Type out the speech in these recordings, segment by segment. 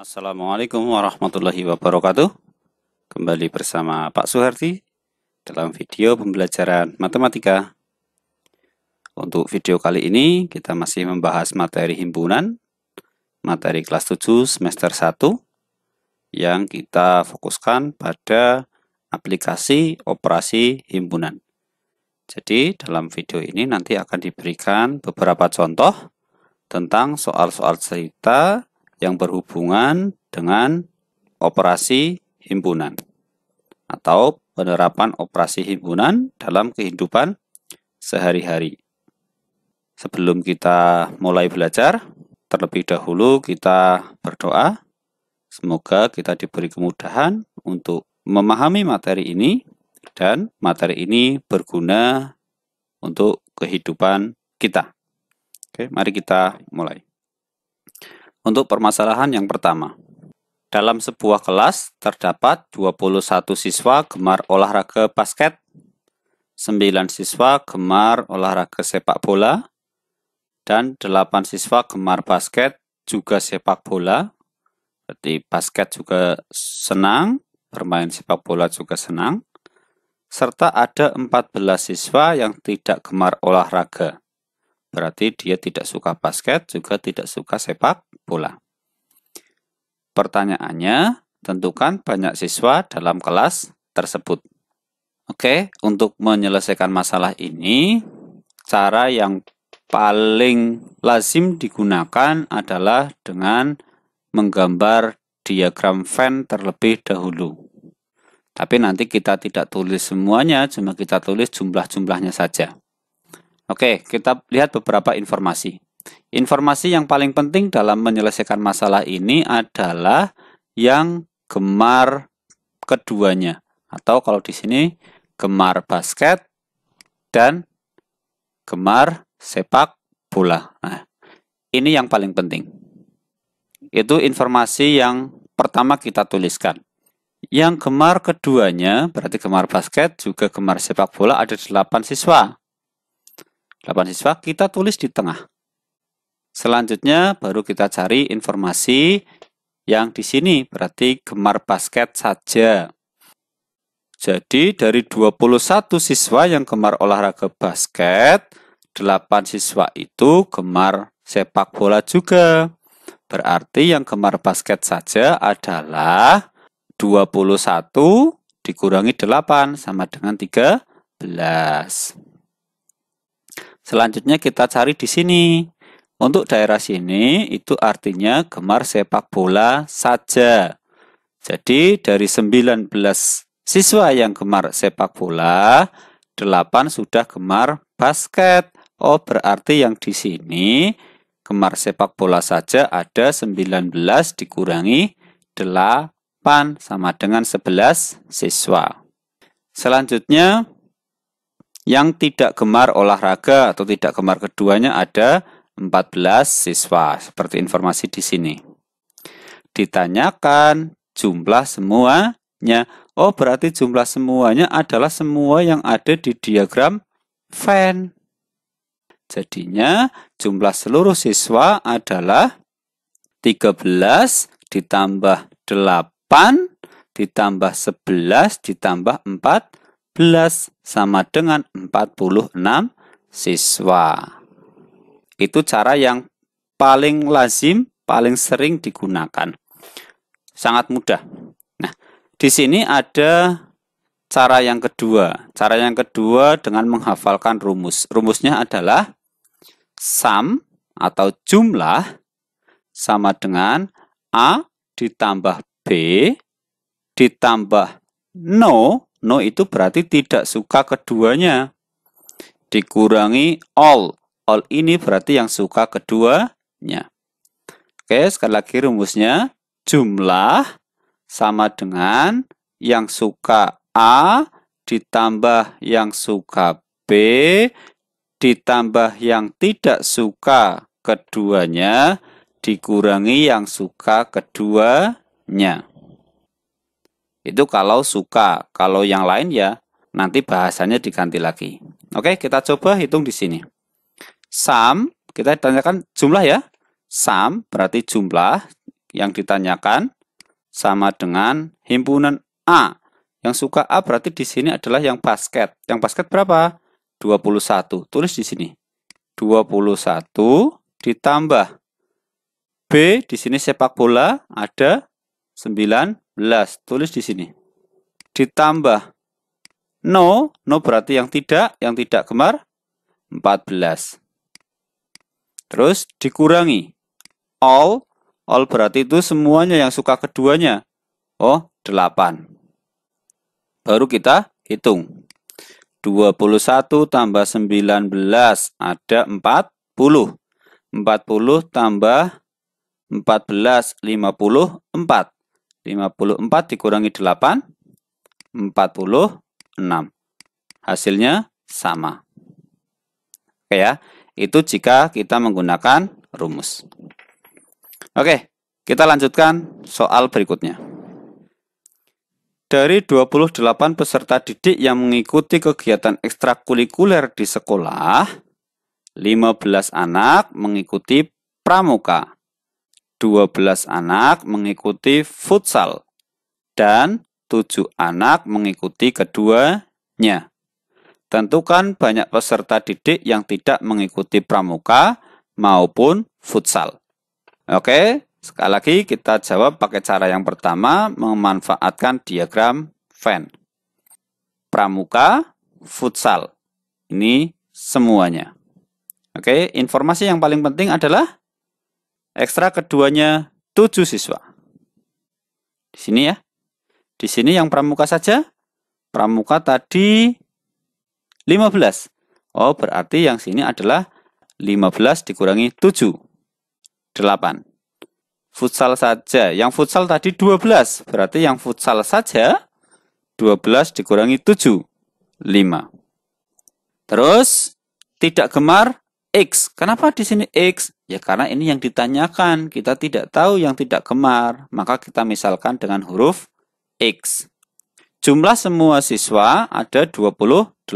Assalamualaikum warahmatullahi wabarakatuh. Kembali bersama Pak Suhardi dalam video pembelajaran matematika. Untuk video kali ini kita masih membahas materi himpunan, materi kelas 7 semester 1 yang kita fokuskan pada aplikasi operasi himpunan. Jadi dalam video ini nanti akan diberikan beberapa contoh tentang soal-soal cerita yang berhubungan dengan operasi himpunan atau penerapan operasi himpunan dalam kehidupan sehari-hari. Sebelum kita mulai belajar, terlebih dahulu kita berdoa. Semoga kita diberi kemudahan untuk memahami materi ini dan materi ini berguna untuk kehidupan kita. Oke, mari kita mulai. Untuk permasalahan yang pertama, dalam sebuah kelas terdapat 21 siswa gemar olahraga basket, 9 siswa gemar olahraga sepak bola, dan 8 siswa gemar basket juga sepak bola. Berarti basket juga senang, bermain sepak bola juga senang. Serta ada 14 siswa yang tidak gemar olahraga. Berarti dia tidak suka basket, juga tidak suka sepak bola. Pertanyaannya, tentukan banyak siswa dalam kelas tersebut. Oke, untuk menyelesaikan masalah ini, cara yang paling lazim digunakan adalah dengan menggambar diagram Venn terlebih dahulu. Tapi nanti kita tidak tulis semuanya, cuma kita tulis jumlah-jumlahnya saja. Oke, kita lihat beberapa informasi. Informasi yang paling penting dalam menyelesaikan masalah ini adalah yang gemar keduanya. Atau kalau di sini gemar basket dan gemar sepak bola. Nah, ini yang paling penting. Itu informasi yang pertama kita tuliskan. Yang gemar keduanya, berarti gemar basket juga gemar sepak bola, ada 8 siswa. 8 siswa kita tulis di tengah. Selanjutnya baru kita cari informasi yang di sini, berarti gemar basket saja. Jadi dari 21 siswa yang gemar olahraga basket, 8 siswa itu gemar sepak bola juga. Berarti yang gemar basket saja adalah 21 dikurangi 8 sama dengan 13. Selanjutnya kita cari di sini. Untuk daerah sini itu artinya gemar sepak bola saja. Jadi dari 19 siswa yang gemar sepak bola, 8 sudah gemar basket. Oh, berarti yang di sini gemar sepak bola saja ada 19 dikurangi 8 sama dengan 11 siswa. Selanjutnya yang tidak gemar olahraga atau tidak gemar keduanya ada 14 siswa, seperti informasi di sini. Ditanyakan jumlah semuanya. Oh, berarti jumlah semuanya adalah semua yang ada di diagram Venn. Jadinya jumlah seluruh siswa adalah 13 ditambah 8 ditambah 11 ditambah 14 sama dengan 46 siswa. Itu cara yang paling lazim, paling sering digunakan. Sangat mudah. Nah, di sini ada cara yang kedua. Cara yang kedua dengan menghafalkan rumus. Rumusnya adalah sum atau jumlah sama dengan A ditambah B ditambah no. No itu berarti tidak suka keduanya. Dikurangi all. All ini berarti yang suka keduanya. Oke, sekali lagi rumusnya. Jumlah sama dengan yang suka A ditambah yang suka B ditambah yang tidak suka keduanya dikurangi yang suka keduanya. Itu kalau suka. Kalau yang lain ya nanti bahasanya diganti lagi. Oke, kita coba hitung di sini. Sum, kita tanyakan jumlah ya. Sum berarti jumlah. yang ditanyakan sama dengan himpunan A. Yang suka A berarti di sini adalah yang basket. Yang basket berapa? 21. Tulis di sini. 21 ditambah B, di sini sepak bola ada 19. Tulis di sini. Ditambah no berarti yang tidak gemar 14. Terus dikurangi all berarti itu semuanya yang suka keduanya. Oh, 8. Baru kita hitung. 21 tambah 19 ada 40. 40 tambah 14, 54. 54 dikurangi 8, 46. Hasilnya sama. Oke ya, itu jika kita menggunakan rumus. Oke, kita lanjutkan soal berikutnya. Dari 28 peserta didik yang mengikuti kegiatan ekstrakurikuler di sekolah, 15 anak mengikuti pramuka, 12 anak mengikuti futsal, dan 7 anak mengikuti keduanya. Tentukan banyak peserta didik yang tidak mengikuti pramuka maupun futsal. Oke, sekali lagi kita jawab pakai cara yang pertama, memanfaatkan diagram Venn. Pramuka, futsal. Ini semuanya. Oke, informasi yang paling penting adalah ekstra keduanya 7 siswa. Di sini ya. Di sini yang pramuka saja. Pramuka tadi 15. Oh, berarti yang sini adalah 15 dikurangi 7. 8. Futsal saja. Yang futsal tadi 12. Berarti yang futsal saja 12 dikurangi 7. 5. Terus tidak gemar X. Kenapa di sini X? Ya karena ini yang ditanyakan. Kita tidak tahu yang tidak gemar. Maka kita misalkan dengan huruf X. Jumlah semua siswa ada 28.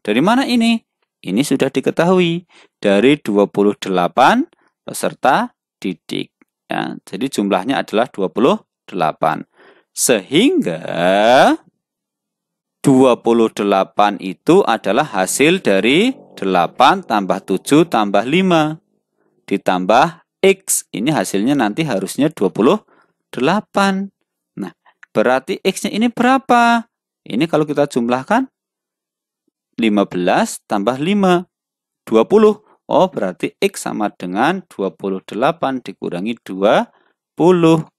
Dari mana ini? Ini sudah diketahui. Dari 28 peserta didik. Ya, jadi jumlahnya adalah 28. Sehingga 28 itu adalah hasil dari 8 tambah 7 tambah 5 ditambah X. Ini hasilnya nanti harusnya 28. Nah, berarti X-nya ini berapa? Ini kalau kita jumlahkan 15 tambah 5, 20. Oh, berarti X sama dengan 28 dikurangi 20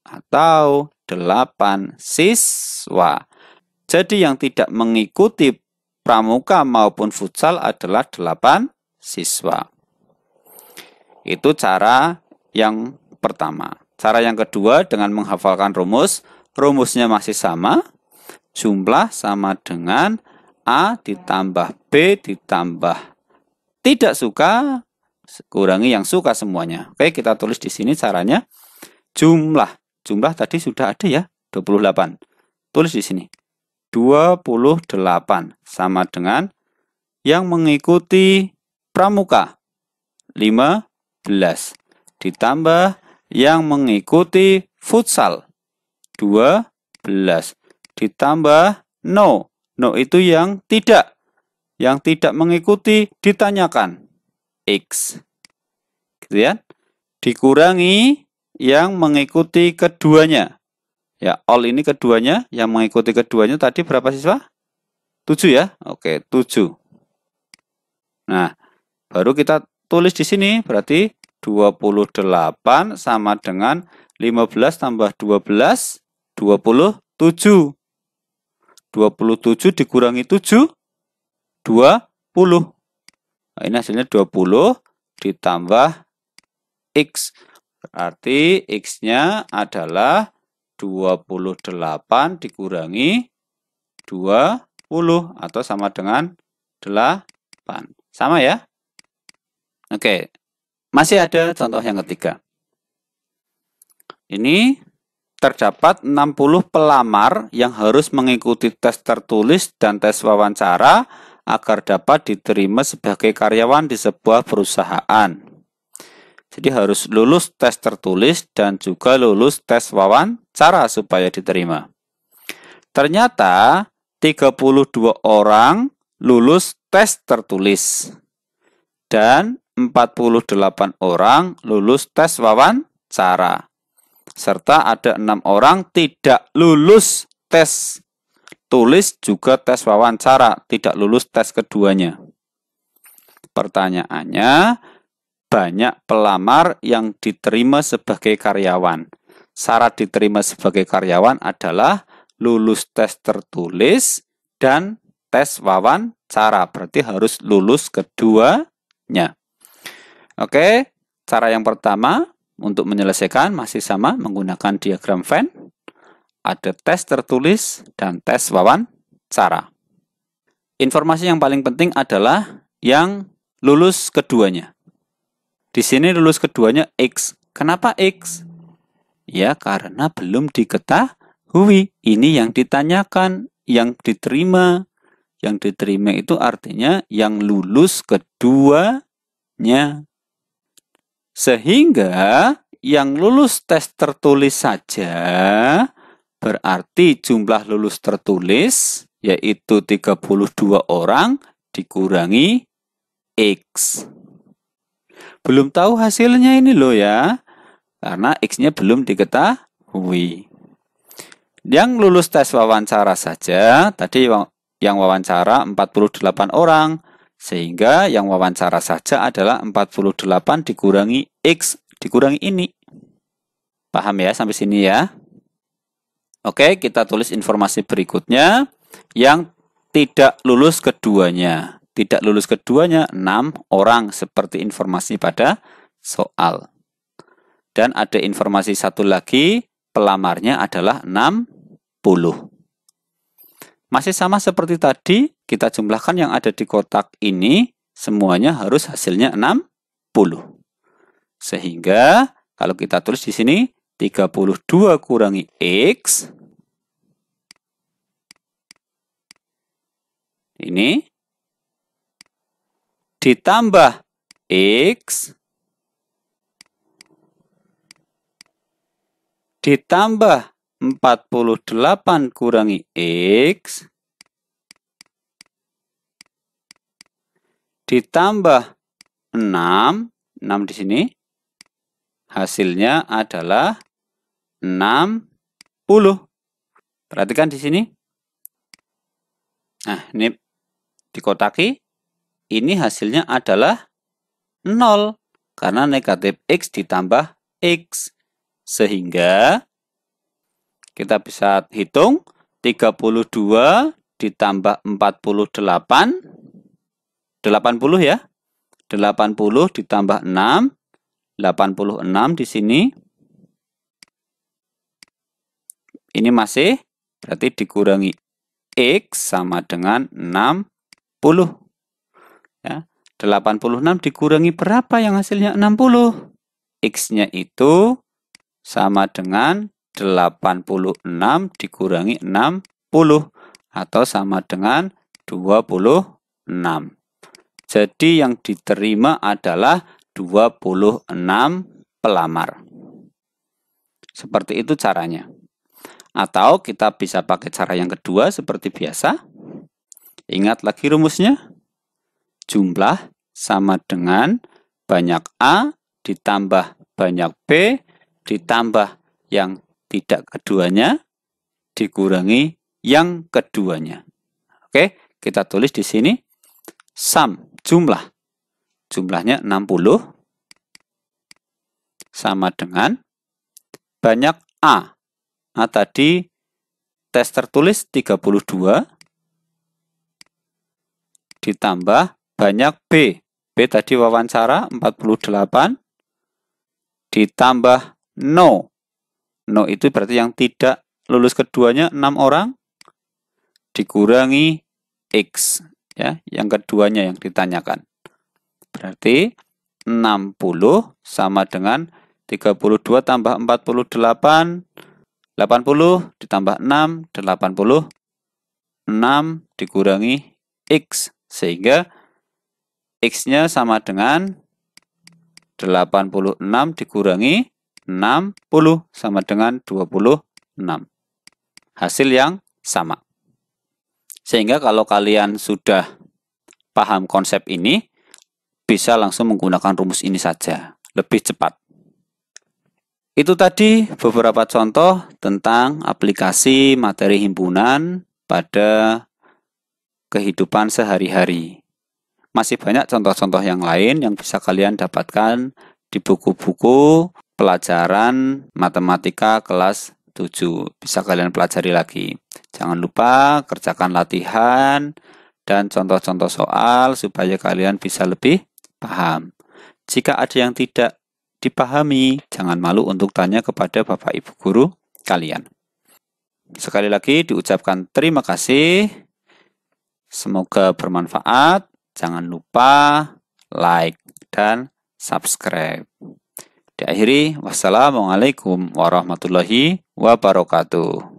atau 8 siswa. Jadi yang tidak mengikuti pramuka maupun futsal adalah 8 siswa. Itu cara yang pertama. Cara yang kedua dengan menghafalkan rumus. Rumusnya masih sama. Jumlah sama dengan A ditambah B ditambah tidak suka, kurangi yang suka semuanya. Oke, kita tulis di sini caranya. Jumlah tadi sudah ada ya, 28. Tulis di sini. 28 sama dengan yang mengikuti pramuka 15 ditambah yang mengikuti futsal 12 ditambah no itu yang tidak mengikuti ditanyakan X, gitu ya, dikurangi yang mengikuti keduanya. Ya, all ini keduanya, yang mengikuti keduanya tadi berapa siswa? 7 ya. Oke, 7. Nah, baru kita tulis di sini, berarti 28 sama dengan 15 tambah 12, 27. 27 dikurangi 7, 20. Nah, ini hasilnya 20 ditambah X. Berarti X-nya adalah 28 dikurangi 20 atau sama dengan 8. Sama ya? Oke. Masih ada contoh yang ketiga. Ini terdapat 60 pelamar yang harus mengikuti tes tertulis dan tes wawancara agar dapat diterima sebagai karyawan di sebuah perusahaan. Jadi harus lulus tes tertulis dan juga lulus tes wawancara supaya diterima. Ternyata 32 orang lulus tes tertulis dan 48 orang lulus tes wawancara. Serta ada 6 orang tidak lulus tes tulis juga tes wawancara, tidak lulus tes keduanya. Pertanyaannya, banyak pelamar yang diterima sebagai karyawan. Syarat diterima sebagai karyawan adalah lulus tes tertulis dan tes wawancara. Berarti harus lulus keduanya. Oke, cara yang pertama untuk menyelesaikan masih sama menggunakan diagram Venn. Ada tes tertulis dan tes wawancara. Informasi yang paling penting adalah yang lulus keduanya. Di sini lulus keduanya X. Kenapa X? Ya, karena belum diketahui. Ini yang ditanyakan, yang diterima. Yang diterima itu artinya yang lulus keduanya. Sehingga yang lulus tes tertulis saja berarti jumlah lulus tertulis yaitu 32 orang dikurangi X. Belum tahu hasilnya ini loh ya, karena X-nya belum diketahui. Yang lulus tes wawancara saja, tadi yang wawancara 48 orang, sehingga yang wawancara saja adalah 48 dikurangi X, dikurangi ini. Paham ya sampai sini ya? Oke, kita tulis informasi berikutnya yang tidak lulus keduanya. Tidak lulus keduanya 6 orang seperti informasi pada soal. Dan ada informasi satu lagi, pelamarnya adalah 60. Masih sama seperti tadi, kita jumlahkan yang ada di kotak ini, semuanya harus hasilnya 60. Sehingga kalau kita tulis di sini 32 kurangi X. Ini ditambah X ditambah 48 kurangi X ditambah 6 di sini hasilnya adalah 60. Perhatikan di sini. Nah, ini dikotaki. Ini hasilnya adalah 0 karena negatif X ditambah X. Sehingga kita bisa hitung 32 ditambah 48 80 ya. 80 ditambah 6 86 di sini. Ini masih berarti dikurangi X sama dengan 60. Ya, 86 dikurangi berapa yang hasilnya 60? X-nya itu sama dengan 86 dikurangi 60 atau sama dengan 26. Jadi yang diterima adalah 26 pelamar. Seperti itu caranya. Atau kita bisa pakai cara yang kedua seperti biasa. Ingat lagi rumusnya. Jumlah sama dengan banyak A ditambah banyak B ditambah yang tidak keduanya dikurangi yang keduanya. Oke, kita tulis di sini sum jumlah. Jumlahnya 60 sama dengan banyak A. A tadi tes tertulis 32 ditambah banyak B. B tadi wawancara 48 ditambah no. No itu berarti yang tidak lulus keduanya 6 orang dikurangi X ya, yang keduanya yang ditanyakan. Berarti 60 sama dengan 32 tambah 48 80 ditambah 6 86 dikurangi X sehingga X-nya sama dengan 86 dikurangi 60 sama dengan 26. Hasil yang sama. Sehingga kalau kalian sudah paham konsep ini, bisa langsung menggunakan rumus ini saja. Lebih cepat. Itu tadi beberapa contoh tentang aplikasi materi himpunan pada kehidupan sehari-hari. Masih banyak contoh-contoh yang lain yang bisa kalian dapatkan di buku-buku pelajaran matematika kelas 7. Bisa kalian pelajari lagi. Jangan lupa kerjakan latihan dan contoh-contoh soal supaya kalian bisa lebih paham. Jika ada yang tidak dipahami, jangan malu untuk tanya kepada Bapak Ibu guru kalian. Sekali lagi diucapkan terima kasih. Semoga bermanfaat. Jangan lupa like dan subscribe. Diakhiri, wassalamualaikum warahmatullahi wabarakatuh.